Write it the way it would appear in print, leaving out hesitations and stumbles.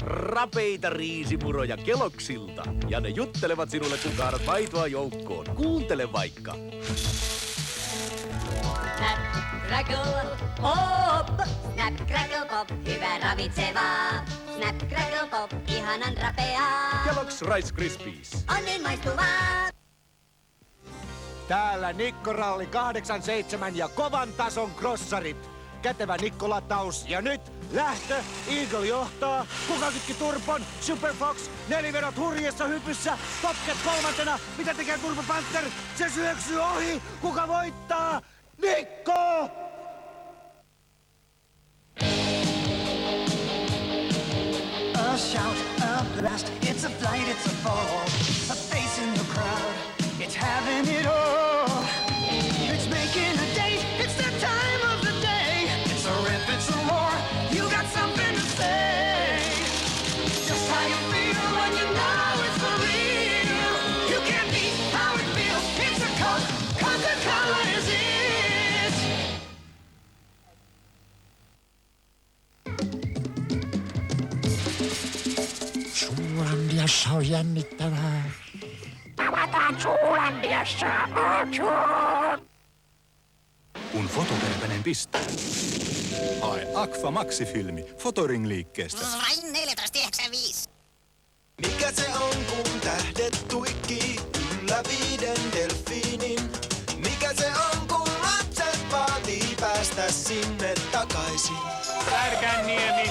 rapeita riisipuroja Keloksilta. Ja ne juttelevat sinulle, kun kaadat maitoa joukkoon. Kuuntele vaikka. Snap, crackle, pop! Snap, crackle, pop, hyvä ravitsevaa. Snap, crackle, pop, ihanan rapeaa. Kellogg's Rice Krispies. On niin maistuvaa. Täällä Nikko-ralli 87 ja kovan tason crossarit. Kätevä Nikko-lataus ja nyt lähtö. Eagle johtaa. Kuka kytki turpon? Super Fox. Nelivedot hurjessa hypyssä. Popcat kolmantena. Mitä tekee Turbo Panther? Se syöksyy ohi. Kuka voittaa? Nikko! A shout, a blast, it's a flight, it's a fall. A face in the crowd, it's having it all. It's making a date, it's the time of the day. It's a rip, it's a roar, you got something to say. Just how you feel when you know it's for real. You can't beat how it feels, it's a Coke, Coca-Cola is it. Suulandiassa on jännittävää. Tavataan Suulandiassa. Kun fototerveinen pistää. Hae Agfa Maxi-filmi Fotoring-liikkeestä. Vain 14,95. Mikä se on, kun tähdet tuikkii yllä 5 delfiinin? Mikä se on, kun lapset vaatii päästä sinne takaisin? Pärkänniemi,